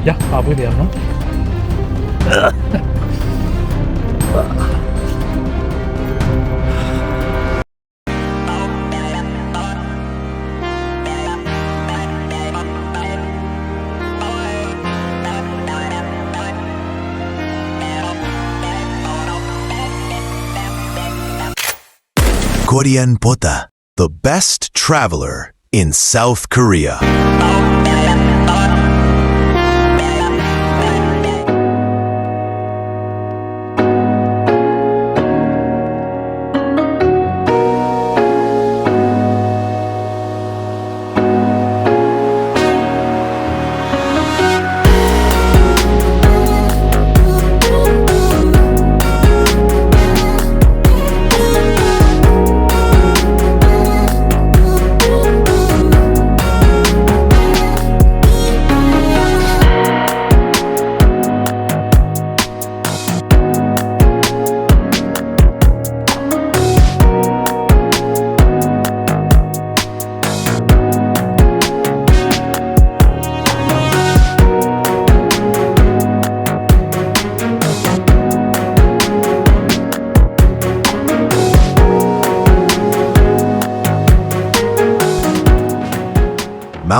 Ja, aber wir haben. Korean Pota, the best traveler in South Korea.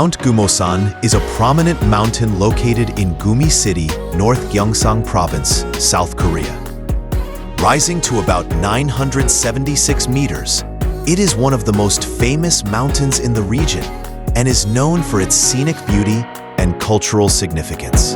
Mount Gumosan is a prominent mountain located in Gumi City, North Gyeongsang Province, South Korea. Rising to about 976 meters, it is one of the most famous mountains in the region and is known for its scenic beauty and cultural significance.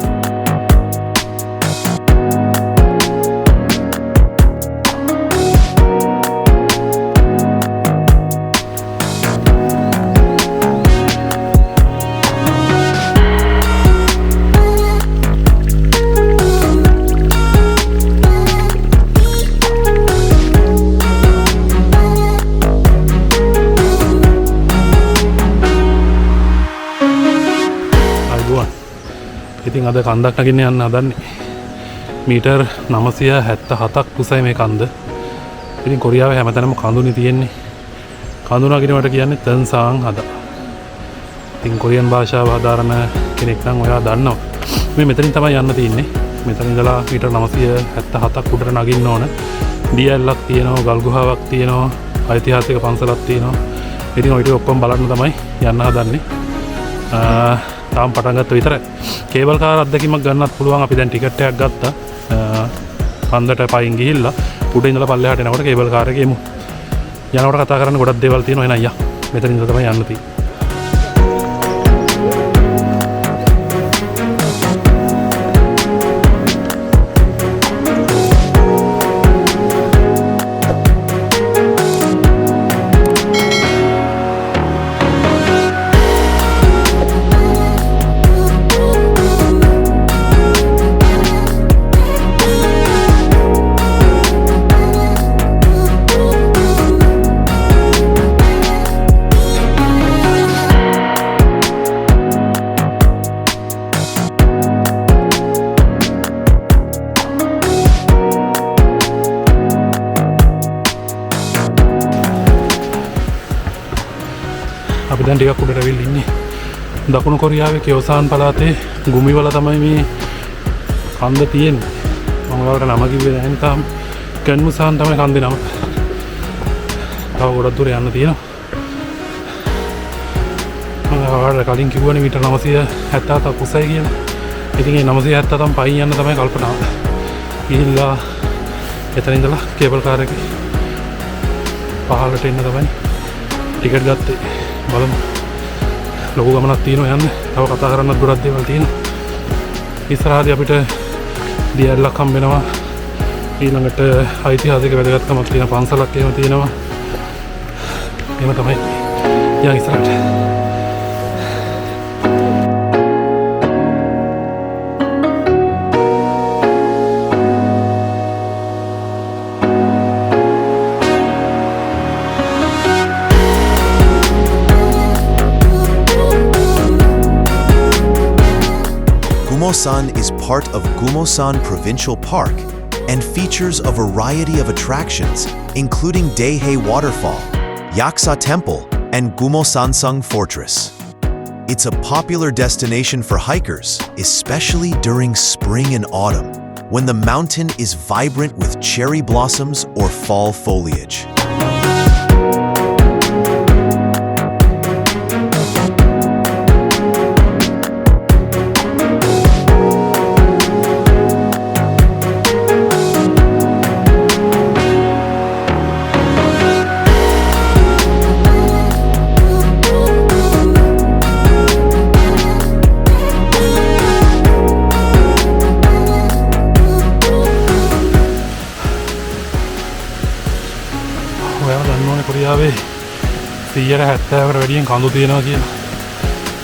ඉතින් අද කන්දක් නගින්න යන්න හදන්නේ. Metre 977ක් උසයි මේ කන්ද. ඉතින් කොරියාවේ හැමතැනම කඳුනේ තියෙන්නේ. කඳු නගිනවට කියන්නේ තන්සාන් හදා. ඉතින් කොරියන් භාෂාව හදාරන කෙනෙක් නම් ඔයා දන්නවා. මේ මෙතනින් තමයි යන්න තියෙන්නේ. මෙතන ඉඳලා මීටර් 977ක් උඩට නගින්න ඕන. දියැලක් තියෙනවා, ගල් ගුහාවක් තියෙනවා, ඓතිහාසික පන්සලක් තියෙනවා. ඉතින් ඔය ටික ඔක්කොම බලන්න තමයි යන්න හදන්නේ. තාම පටන් ගත්ත විතරයි. කේබල් කාර් අත්දැකීමක් ගන්නත් පුළුවන්. අපි දැන් ටිකට් එකක් ගත්තා. කන්දට පයින් ගිහිල්ලා උඩ ඉඳලා පල්ලෙහාට එනකොට කේබල් කාර් එකේ යමු. යනකොට කතා කරන්න ගොඩක් දේවල් තියෙනවා. එහෙනම් අයියා මෙතන ඉඳලා තමයි යන්න තියෙන්නේ. අපි දැන් ටිකක් උඩට ඇවිල්ලා ඉන්නේ. දකුණු කොරියාවේ කියෝසාන් පළාතේ ගුමිවල තමයි මේ කන්ද තියෙන්නේ. මම ඔයාලට නම කිව්වේ නැහැ නේ තාම. කන්මුසාන් තමයි කන්දේ නම. තව ගොඩක් දුර යන්න තියෙනවා. මම ඔයාලට කලින් කිව්වනේ මීටර් 977ක් උසයි කියලා. ඉතින් ඒ 977න් පයින් යන්න තමයි කල්පනාව. ගිහිල්ලා එතන ඉඳලා කේබල් කාර් එකේ පහළට එන්න තමයි ටිකට් ගත්තේ. බලමු. ලොකු ගමනක් තියෙනවා යන්න. තව කතා කරන්නත් ගොඩක් දේවල් තියෙනවා. ඉස්සරහදී අපිට දියැලක් හම්බ වෙනවා. ඊළඟට ඓතිහාසික වැදගත්කමක් තියෙන පන්සලක් එහෙම තියෙනවා. එහෙම තමයි යන් ඉස්සරහට. Gumosan is part of Gumosan Provincial Park and features a variety of attractions, including Daehae Waterfall, Yaksa Temple, and Gumosansung Fortress. It's a popular destination for hikers, especially during spring and autumn, when the mountain is vibrant with cherry blossoms or fall foliage. කොරියාවේ 170කට වැඩියෙන් කඳු තියෙනවා කියලා.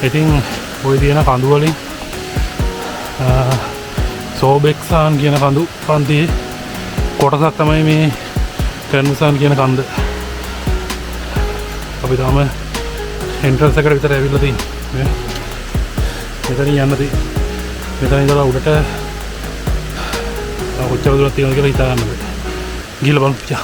ඉතින් ওই තියෙන කඳු වලින් සෝබෙක්සාන් කියන කඳු පන්තියේ කොටසක් තමයි මේ කර්මුසාන් කියන කන්ද. අපි තාම එන්ට්‍රන්ස් එකට විතර ඇවිල්ලා තියෙන්නේ. මෙතනින් යන්න තියෙන්නේ. මෙතන ඉඳලා උඩට කොච්චර දුරක් තියෙනවද කියලා හිතා ගන්න බෑ. ගිහලා බලමු පිටා.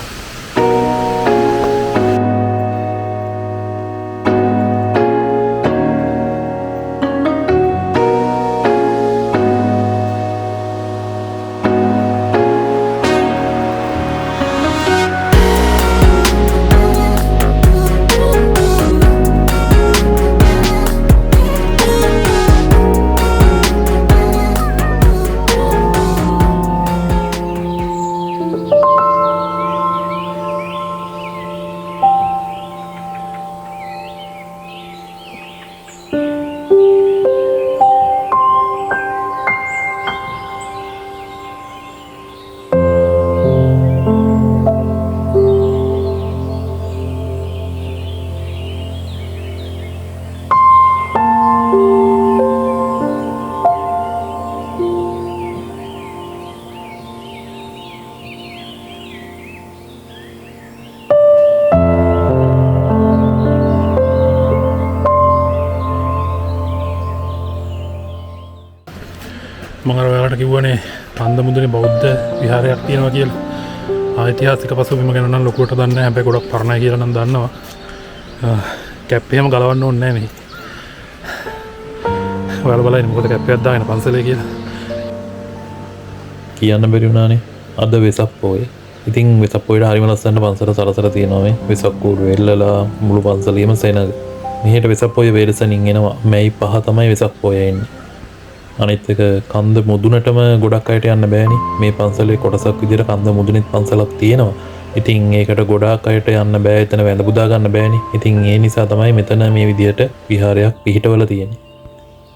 මම අර ඔයාලට කිව්වනේ කන්ද මුදුනේ බෞද්ධ විහාරයක් තියෙනවා කියලා. ඓතිහාසික පසුබිම ගැන නම් ලොකුවට දන්නේ නැහැ. හැබැයි ගොඩක් පරණයි කියලා නම් දන්නවා. කැප් එහෙම ගලවන්න ඕනේ නැහැ මෙහි. ඔයාලා බලන්න මොකද කැප් එකක් දාගෙන පන්සලේ කියලා. කියන්න බැරි වුණානේ. අද වෙසක් පොය. ඉතින් වෙසක් පොයට හරිම ලස්සන පන්සල සලසලා තියෙනවා මේ. වෙසක් කූඩු වෙල්ලලා මුළු පන්සලෙම සෙනග. මෙහෙට වෙසක් පොය වේලසනින් එනවා. මැයි 5 තමයි වෙසක් පොය එන්නේ. අනිත් එක කන්ද මුදුනටම ගොඩක් අයට යන්න බෑනේ. මේ පන්සලේ කොටසක් විදිහට කන්ද මුදුනෙත් පන්සලක් තියෙනවා. ඉතින් ඒකට ගොඩාක් අයට යන්න බෑ. එතන වැඳ පුදා ගන්න බෑනේ. ඉතින් ඒ නිසා තමයි මෙතන මේ විදිහට විහාරයක් පිහිටවලා තියෙන්නේ.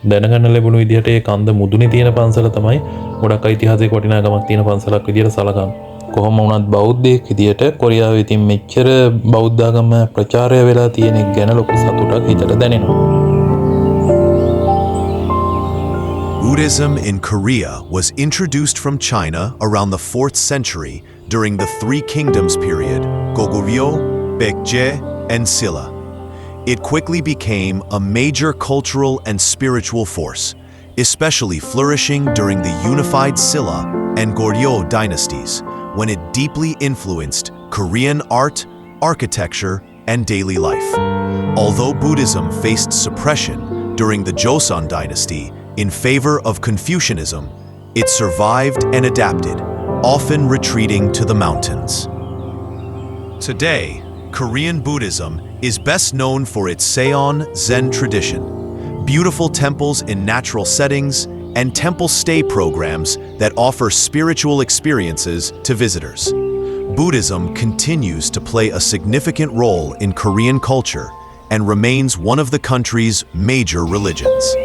දැනගන්න ලැබුණු විදිහට ඒ කන්ද මුදුනේ තියෙන පන්සල තමයි ගොඩක් ඓතිහාසික වටිනාකමක් තියෙන පන්සලක් විදිහට සලකන්නේ. කොහොම වුණත් බෞද්ධයෙක් විදිහට කොරියාවේ ඉතින් මෙච්චර බෞද්ධ ආගම ප්‍රචාරය වෙලා තියෙන එක ගැන ලොකු සතුටක් හිතට දැනෙනවා. Buddhism in Korea was introduced from China around the 4th century during the Three Kingdoms period, Goguryeo, Baekje, and Silla. It quickly became a major cultural and spiritual force, especially flourishing during the unified Silla and Goryeo dynasties, when it deeply influenced Korean art, architecture, and daily life. Although Buddhism faced suppression during the Joseon dynasty, in favor of Confucianism, it survived and adapted, often retreating to the mountains. Today, Korean Buddhism is best known for its Seon Zen tradition, beautiful temples in natural settings, and temple stay programs that offer spiritual experiences to visitors. Buddhism continues to play a significant role in Korean culture and remains one of the country's major religions.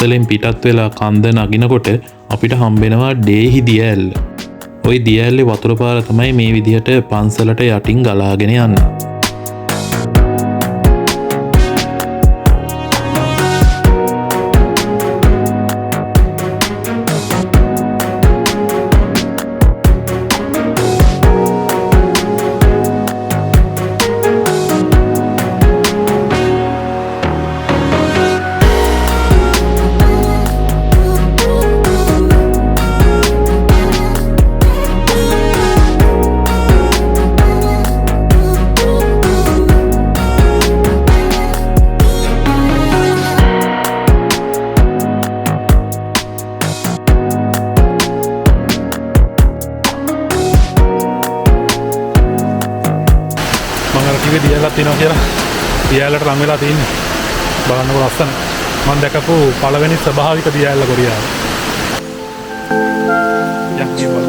පන්සලෙන් පිටත් වෙලා කන්ද නගිනකොට අපිට හම්බෙනවා ඩේහි දිය ඇල්ල. ওই දිය ඇල්ලේ වතුර පාර තමයි මේ විදිහට පන්සලට යටින් ගලාගෙන යන්නේ. තියෙනවා කියලා දියඇල්ලට ලං වෙලා තියෙන්නේ. බලන්නකො ලස්සන. මම දැකපු පළවෙනි ස්වභාවික දියඇල්ල කොරියාවේ. යක් ජීවල.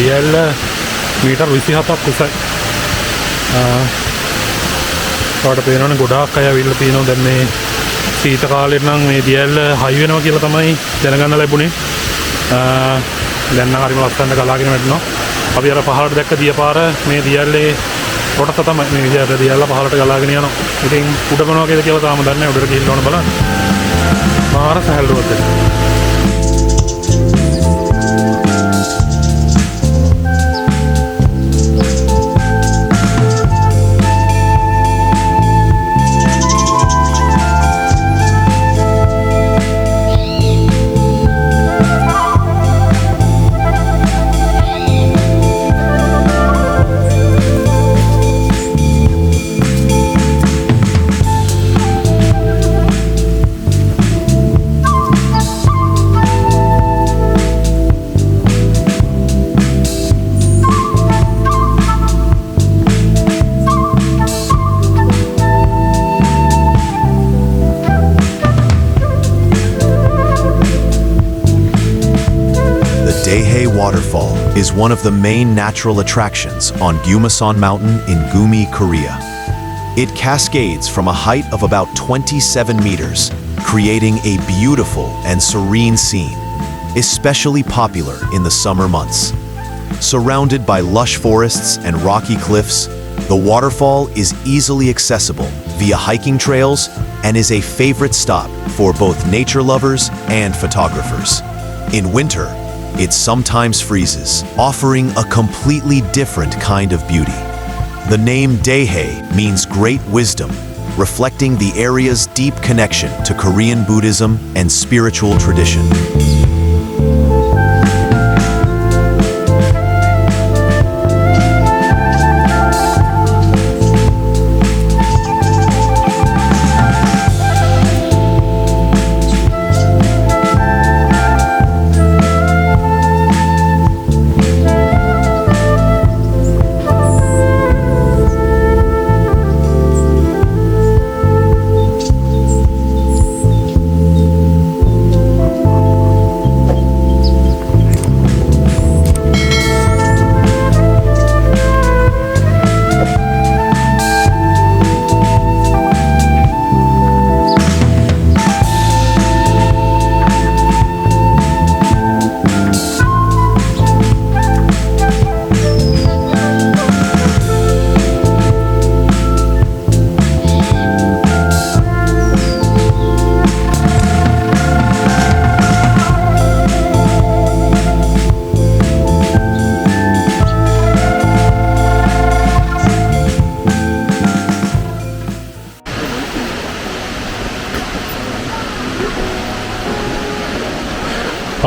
දියඇල්ල මීටර් 27ක් උසයි. ඔයාලට පේනවනේ ගොඩාක් අය අවිල්ල තියෙනවා. දැන් මේ සීත කාලෙට නම් මේ දියඇල්ල හයි වෙනවා කියලා තමයි දැනගන්න ලැබුණේ. දැන් නම් හරිම ලස්සනට ගලාගෙන වැටෙනවා. අපි අර පහළට දැක්ක දියපාර මේ දියඇල්ලේ කොටස තමයි මේ විදිහට දියඇල්ල පහළට ගලාගෙන යනවා. ඉතින් උඩ මොනවා වගේද කියලා තාම දන්නේ නැහැ. උඩට ගිහින් ඕන බලන්න. මාර සහැල්ලුවක් දෙන්න. Daehae Waterfall is one of the main natural attractions on Gumsan Mountain in Gumi, Korea. It cascades from a height of about 27 meters, creating a beautiful and serene scene, especially popular in the summer months. Surrounded by lush forests and rocky cliffs, the waterfall is easily accessible via hiking trails and is a favorite stop for both nature lovers and photographers. In winter, it sometimes freezes, offering a completely different kind of beauty. The name Daehae means great wisdom, reflecting the area's deep connection to Korean Buddhism and spiritual tradition.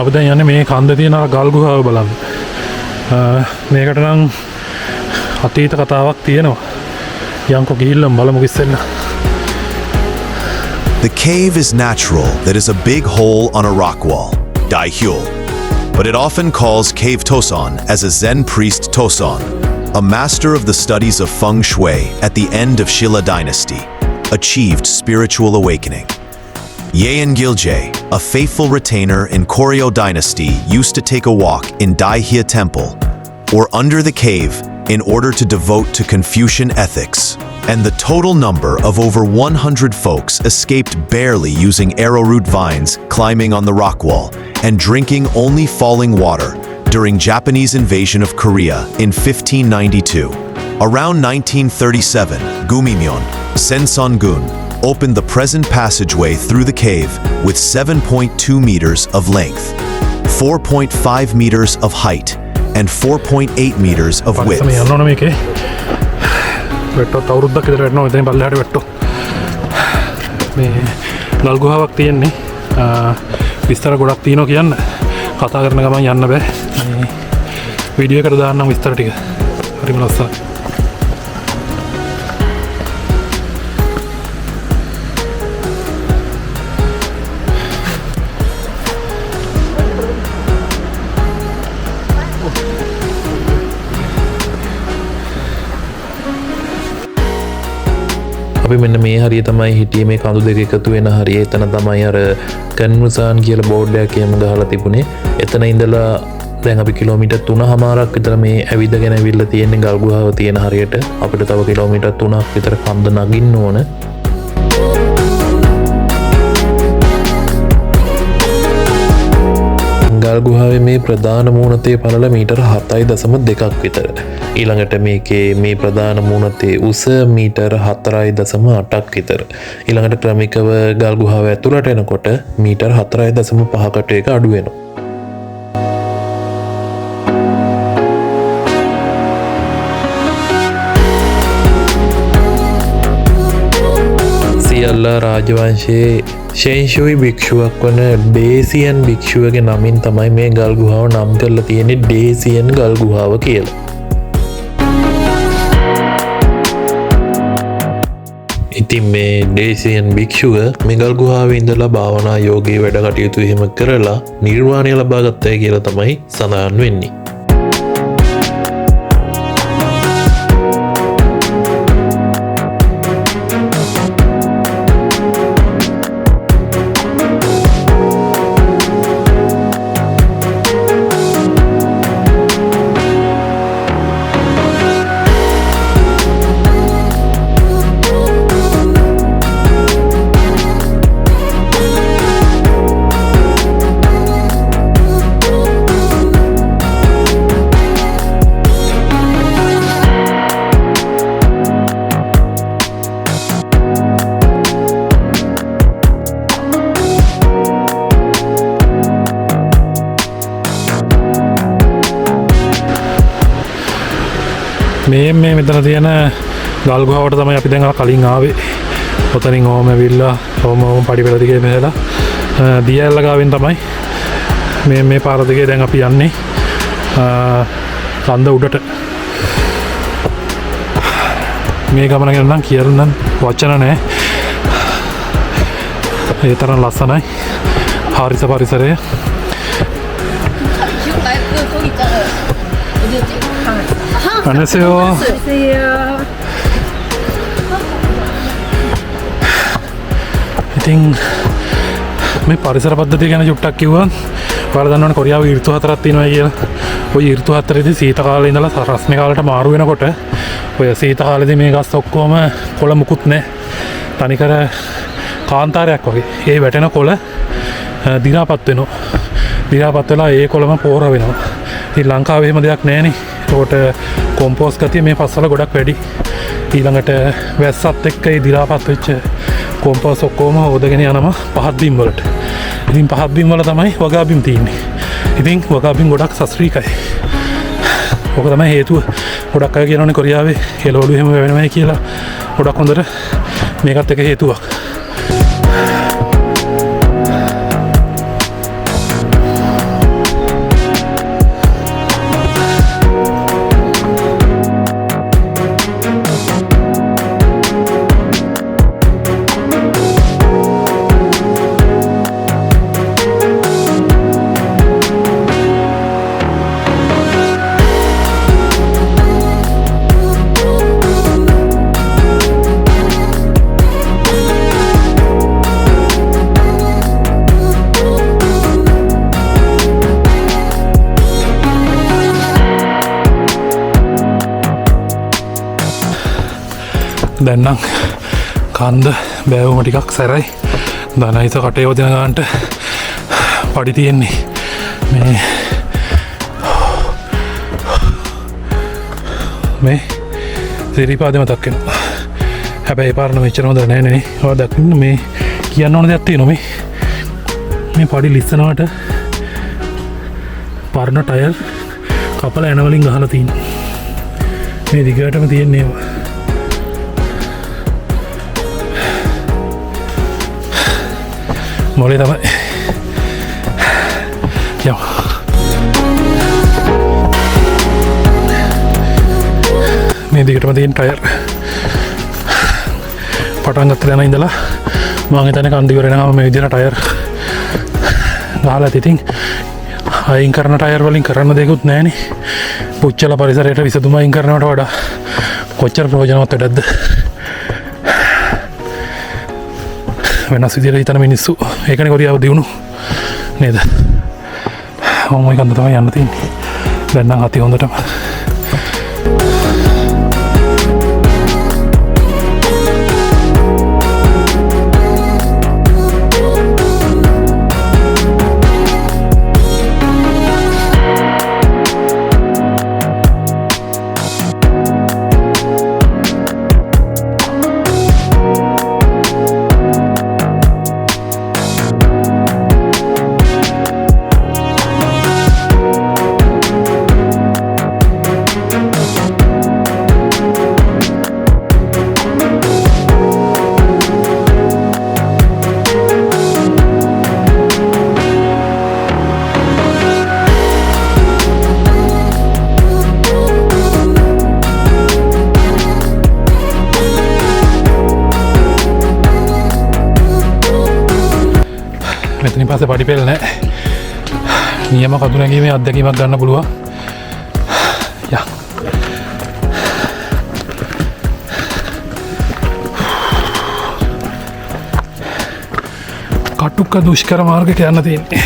අපි දැන් යන්නේ මේ කන්ද තියෙන ගල් ගුහාව බලන්න. මේකට නම් අතීත කතාවක් තියෙනවා. යන්කෝ ගිහිල්ලා බලමු ඉස්සෙල්ලා. The cave is natural, that is a big hole on a rock wall, Daehyul. But it often calls Cave Tosan as a Zen priest Tosan, a master of the studies of feng shui at the end of Shilla dynasty, achieved spiritual awakening. Yeon Giljae, a faithful retainer in Koryo dynasty, used to take a walk in Daehye temple, or under the cave, in order to devote to Confucian ethics. And the total number of over 100 folks escaped barely using arrowroot vines, climbing on the rock wall, and drinking only falling water during Japanese invasion of Korea in 1592. Around 1937, Gumimyeon, Senson-gun, opened the present passageway through the cave with 7.2 meters of length, 4.5 meters of height, and 4.8 meters of width. වෙට්ටොත් අවුරුද්දක් විතර වෙනවා ඉතින් පල්ලෙහාට වෙට්ටෝ මේ ගල් ගුහාවක් තියෙන්නේ විස්තර ගොඩක් තියෙනවා කියන්න කතා කරන ගමන් යන්න බෑ මේ වීඩියෝ එකට දාන්නම් විස්තර ටික හරිම ලස්සනයි අපි මෙන්න මේ හරිය තමයි හිටියේ මේ කඳු දෙක එකතු වෙන හරිය එතන තමයි අර කන්මුසාන් කියලා බෝඩ් එකක් එහෙම ගහලා තිබුණේ එතන ඉඳලා දැන් අපි කිලෝමීටර් 3.5ක් විතර මේ ඇවිදගෙන ඇවිල්ලා තියෙන්නේ ගල් ගුහාව තියෙන හරියට අපිට තව කිලෝමීටර් 3ක් විතර කන්ද නගින්න ඕන ගල් ගුහාවේ මේ ප්‍රධාන මූණතේ පළල මීටර් 7.2ක් විතර ඊළඟට මේකේ මේ ප්‍රධාන මූණතේ උස මීටර් 4.8ක් විතර ඊළඟට ක්‍රමිකව ගල් ගුහාව ඇතුළට එනකොට මීටර් 4.5කට එක අඩු වෙනවා සියල්ලා රාජවංශයේ ශේෂුයි භික්ෂුවක් වන ඩේසියන් භික්ෂුවගේ නමින් තමයි මේ ගල් ගුහාව නම් කරලා තියෙන්නේ ඩේසියන් ගල් ගුහාව කියලා. ඉතින් මේ ඩේසියන් භික්ෂුව මේ ගල් ගුහාවේ ඉඳලා භාවනා යෝගී වැඩ කටයුතු එහෙම කරලා නිර්වාණය ලබා ගත්තයි කියලා තමයි සඳහන් වෙන්නේ. මේ මෙතන තියෙන ගල් ගුහාවට තමයි අපි දැන් කලින් ආවේ. ඔතනින් ඕම ඇවිල්ලා ඕම පඩි පෙළ දිගේ මෙහෙලා දියැල්ල ගාවෙන් තමයි මේ පාර දිගේ දැන් අපි යන්නේ කන්ද උඩට. මේ ගමන ගැන නම් කියන්න වචන නැහැ. ඒ තරම් ලස්සනයි. හරිස පරිසරය. 안녕하세요. ඉතින් මේ පරිසර පද්ධතිය ගැන චුට්ටක් කිව්වා. ඔයාලා දන්නවනේ කොරියාවේ ඍතු 4ක් තියෙනවා කියලා. ওই ඍතු 4ේදී සීත කාලේ ඉඳලා රස්නේ කාලයට මාරු වෙනකොට ඔය සීත කාලේදී මේ ගස් ඔක්කොම කොළ මුකුත් නැහැ. තනිකර කාන්තාරයක් වගේ. ඒ වැටෙන කොළ දිරාපත් වෙනවා. දිරාපත් වෙලා ඒ කොළම පෝර වෙනවා. ඉතින් ලංකාවේ එහෙම දෙයක් නැහැනේ. ඒකට කොම්පෝස් ගතිය මේ පස්වල ගොඩක් වැඩි. ඊළඟට වැස්සත් එක්ක ඒ දිරාපත් වෙච්ච කොම්පෝස් ඔක්කොම හොදගෙන යනවා පහත් බිම් වලට. ඉතින් පහත් බිම් වල තමයි වගා බිම් තියෙන්නේ. ඉතින් වගා බිම් ගොඩක් සස්ත්‍රීකයි. ඔක තමයි හේතුව. ගොඩක් අය කියනවානේ කොරියාවේ එළවලු එහෙම වෙනවයි කියලා. ගොඩක් හොඳට මේකත් එක හේතුවක්. දැන්නම් කන්ද බෑවුම ටිකක් සැරයි. දනයිස කටේ වදින ගන්නට පඩි තියෙන්නේ. මේ සිරිපාදෙ මතක් වෙනවා. හැබැයි පාරන මෙච්චර හොඳ නෑ නේ. ඔයා දකින්න මේ කියන්න ඕන දෙයක් තියෙනවා මේ පඩි ලිස්සනවට පරණ ටයර් කපලා එන වලින් ගහලා තියෙනවා. මේ දිගටම තියෙන්නේ මොලේ තමයි යමු. මේ දිගටම තියෙන ටයර් පටන් ගත්ත තැන ඉඳලා මම හිතන්නේ කන්ද ඉවර වෙනකම් මේ විදිහට ටයර් ගහලා තිතින් අයින් කරන ටයර් වලින් කරන්න දෙයක්වත් නැහැනේ. පුච්චල පරිසරයට විසඳුම අයින් කරනවට වඩා කොච්චර ප්‍රයෝජනවත් වැඩක්ද? වෙනස් විදිහට හිතන මිනිස්සු ඒකනේ කොරියාව දියුණු නේද? මම ওই කන්ද තමයි යන්න තියෙන්නේ. දැන් නම් අති හොඳටම මෙතනින් පස්සේ පඩි පෙළ නැහැ. නියම කඳු නැගීමේ අත්දැකීමක් ගන්න පුළුවන්. යා. කටුක දුෂ්කර මාර්ගයක යන්න තියෙන්නේ.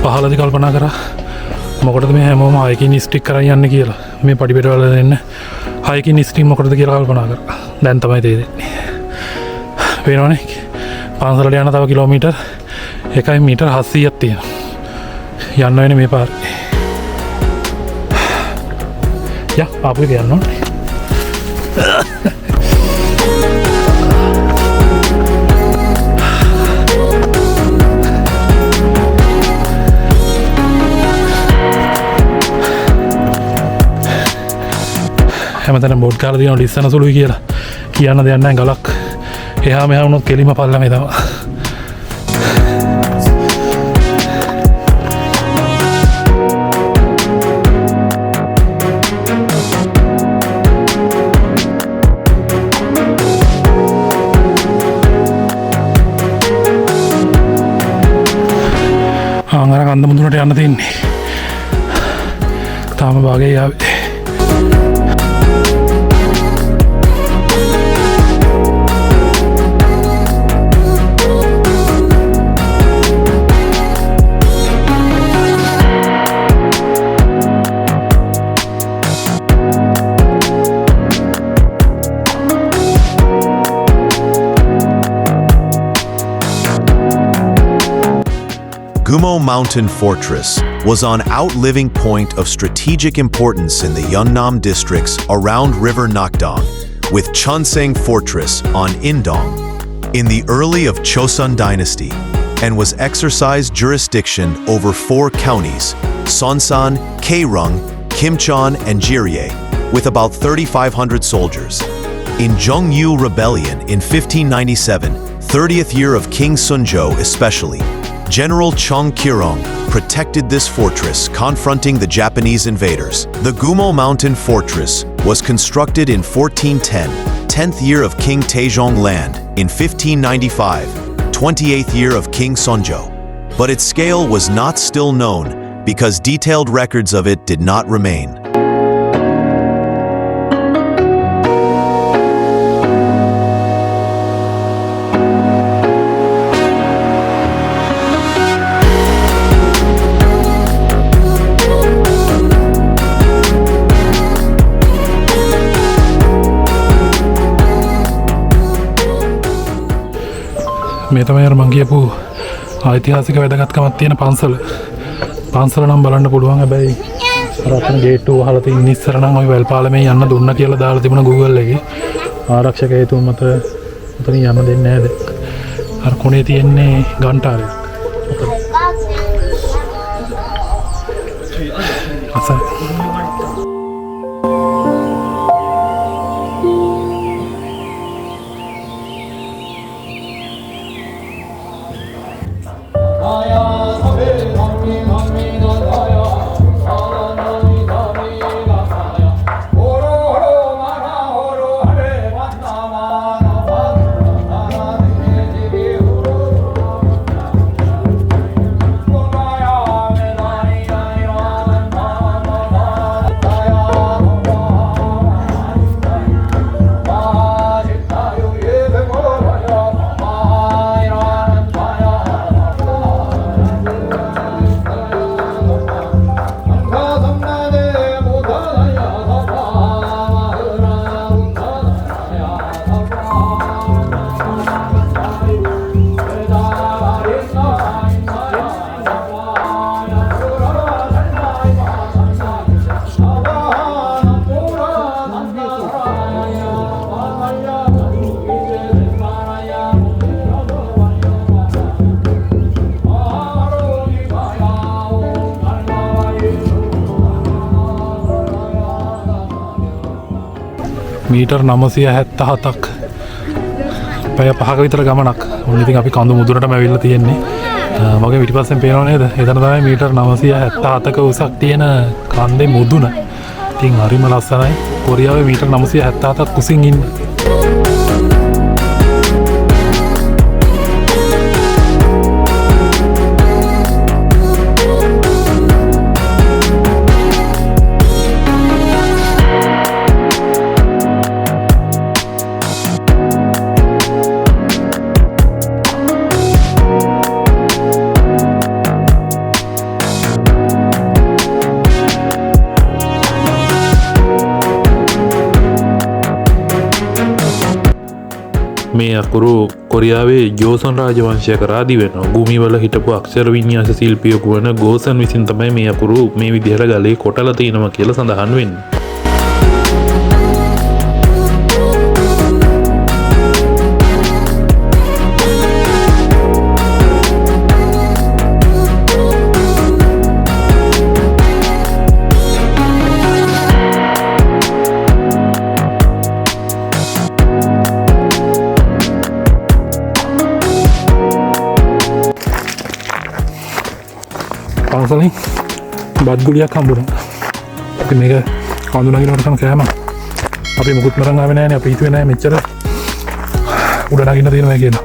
පහලදි කල්පනා කරා මොකටද මේ හැමෝම හයිකින් ස්ටික් කරන් යන්නේ කියලා. මේ පඩි පෙළ වල දෙන්න හයිකින් ස්ටික් මොකටද කියලා කල්පනා කරා. දැන් තමයි තේරෙන්නේ. වෙනවනේ පන්සලට යන තව කිලෝමීටර් 1 මීටර් 700ක් තියෙනවා. යන්න වෙන්නේ මේ පාරේ. යා ආපු එක යන්න ඕනේ. හැමතැනම බෝඩ් කාලා තියෙනවා ලිස්සන සුළුයි කියලා. කියන්න දෙයක් නැහැ. ගලක් එහා මෙහා වුණොත් කෙලිම පල්ලමේ තමයි. අර කන්ද මුදුනට යන්න තියෙන්නේ. තාම භාගේ යාවේ. Gumo Mountain Fortress was an outliving point of strategic importance in the Yeonnam districts around River Nakdong, with Cheonsang Fortress on Indong in the early of Chosun dynasty, and was exercised jurisdiction over 4 counties, Sonsan, Kaerung, Kimcheon, and Jirye, with about 3,500 soldiers. In Jongyu Rebellion in 1597, 30th year of King Sunjo especially, General Chung Kirong protected this fortress, confronting the Japanese invaders. The Gumo Mountain Fortress was constructed in 1410, 10th year of King Taejong land, in 1595, 28th year of King Sunjo. But its scale was not still known because detailed records of it did not remain. තමයි අර මං කියපු ඓතිහාසික වැදගත්කමක් තියෙන පන්සල නම් බලන්න පුළුවන්. හැබැයි රත්න ගේට්ටුව වහලා තියෙන ඉස්සර නම් ওই වැල්පාලමේ යන්න දුන්න කියලා දාලා තිබුණ Google එකේ. ආරක්ෂක හේතුන් මත උතන යන්න දෙන්නේ නැහැ. අර කොනේ තියෙන්නේ ගන්ටාරයක්. අසල් මීටර් 977ක් පැය 5ක විතර ගමනක්. ඔන්න ඉතින් අපි කඳු මුදුනටම ඇවිල්ලා තියෙන්නේ. මගේ පිටිපස්සෙන් පේනව නේද? එතන තමයි මීටර් 977ක උසක් තියෙන කන්දේ මුදුන. ඉතින් හරිම ලස්සනයි. කොරියාවේ මීටර් 977ක් උසින් ඉන්න. මේ අකුරු කොරියාවේ ජෝසන් රාජවංශය කරා දිවෙනවා. භූමිවල හිටපු අක්ෂර වින්‍යාස ශිල්පියෙකු වන ගෝසන් විසින් තමයි මේ අකුරු මේ විදිහට ගලේ කොටලා තිනවා කියලා සඳහන් වෙන්නේ. පන්සලෙන් බත් ගුලියක් හම්බුණා. අපි මේක කඳු නගිනකොට තමයි කෑම. අපි මුකුත් මරන් ආවේ නැහැ නේ. අපි හිතුවේ නැහැ මෙච්චර උඩ නගින්න තියෙනවා කියලා.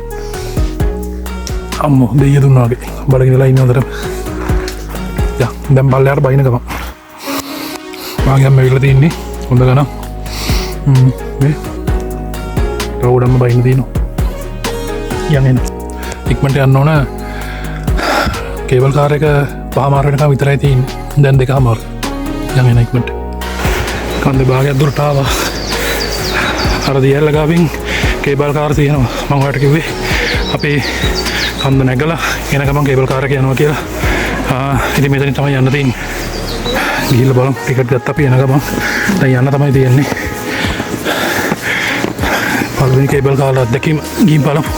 අම්මෝ දෙයිය දුන්නා වගේ. බඩගිනලා ඉන්නේ හොඳට. යා දැන් බල්ලයාට බයින ගම. මාගියම් මෙවිලා තින්නේ හොඳ ගණන්. මේ රෝඩම්ම බයින දිනනවා. යන් එන්න. ඉක්මනට යන්න ඕන. කේබල් කාර් එක පහමාර වෙනකම් විතරයි තියෙන්නේ. දැන් දෙකමාර. යන් එන්න ඉක්මනට. කන්දේ භාගයක් දුරට ආවා. අර දියල්ල ගාවින් කේබල් කාර් තියෙනවා. මම ඔයාලට කිව්වේ අපි කන්ද නැගලා එන ගමන් කේබල් කාර් එක යනවා කියලා. ඉතින් මෙතනින් තමයි යන්න තියෙන්නේ. ගිහිල්ලා බලමු. ටිකට් ගත්තා අපි එන ගමන්. දැන් යන්න තමයි තියෙන්නේ. පළවෙනි කේබල් කාර් අත්දැකීම ගිහින් බලමු.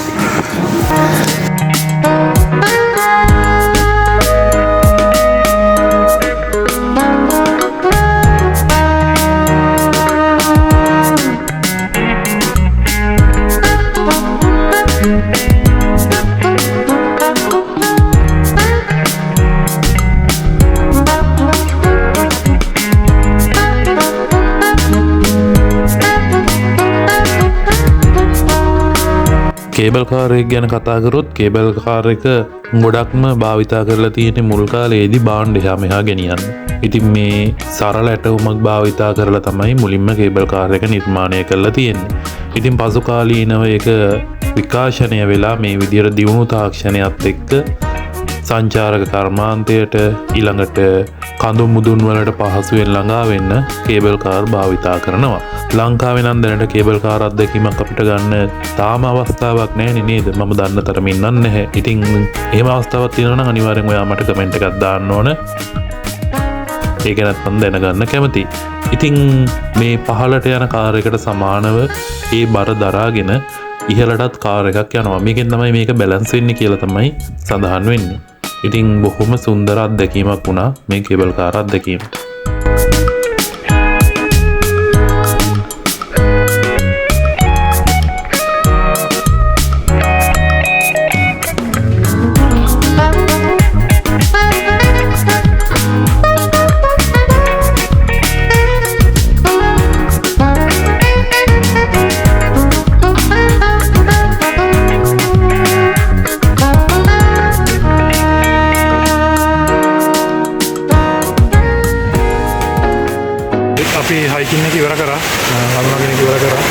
කේබල් කාර් එක ගැන කතා කරොත් කේබල් කාර් එක ගොඩක්ම භාවිතා කරලා තියෙන මුල් කාලයේදී බාණ්ඩ එහා මෙහා ගෙනියන්න. ඉතින් මේ සරල ඇටවුමක් භාවිතා කරලා තමයි මුලින්ම කේබල් කාර් එක නිර්මාණය කරලා තියෙන්නේ. ඉතින් පසු කාලීනව ඒක විකාශනය වෙලා මේ විදිහට දියුණු තාක්ෂණයත් එක්ක සංචාරක කර්මාන්තයට ඊළඟට කඳු මුදුන් වලට පහසුවෙන් ළඟා වෙන්න කේබල් කාර් භාවිතා කරනවා. ලංකාවේ නම් දැනට කේබල් කාර් අත්දැකීමක් අපිට ගන්න තාම අවස්ථාවක් නැහැ නේද? මම දන්න තරමින් නැහැ. ඉතින් එහෙම අවස්ථාවක් තියෙනවා නම් අනිවාර්යෙන් ඔයා මට කමෙන්ට් එකක් දාන්න ඕන. ඒක නැත්නම් දැනගන්න කැමතියි. ඉතින් මේ පහළට යන කාර් එකට සමානව ඒ බර දරාගෙන ඉහළටත් කාර් එකක් යනවා. මේකෙන් තමයි මේක බැලන්ස් වෙන්නේ කියලා තමයි සඳහන් වෙන්නේ. ඉතින් බොහොම සුන්දර අත්දැකීමක් වුණා මේ කේබල් කාර් අත්දැකීම. අපි හයිකින් එක ඉවර කරා. කඳුනාගෙන ඉවර කරා.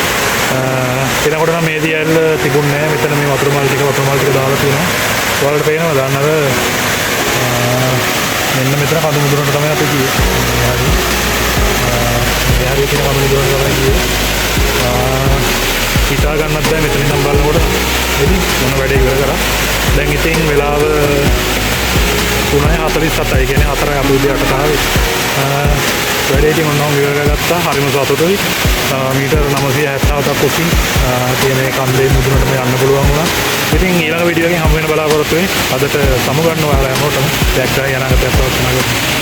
එනකොට නම් මේ දියැල්ල තිබුණේ නැහැ. මෙතන මේ වතුර මල් ටික දාලා තියෙනවා. ඔයාලට පේනවද? අන්නර මෙන්න මෙතන කඳු මුදුනට තමයි අපි ගියේ. මේ හරිය තියෙන කඳු මුදුනට තමයි ගියේ. හිතා ගන්නත් බෑ මෙතන ඉඳන් බලනකොට. ඉතින් මොන වැඩේ ඉවර කරා. දැන් ඉතින් වෙලාව 3:47යි. කියන්නේ 4යි අපි උදේ 8ට ආවේ. වැඩේ ඉතින් ඔන්නම් ඉවර කරගත්තා. හරිම සතුටුයි. මීටර් 977ක් උසින් තියෙන කන්දේ මුදුනට යන්න පුළුවන් වුණා. ඉතින් ඊළඟ වීඩියෝ එකෙන් හම්බ වෙන බලාපොරොත්තු වෙන්නේ. අදට සමු ගන්න ඔයාලා හැමෝටම ජයග්‍රහය අනාගතයක් පවත්වනවා.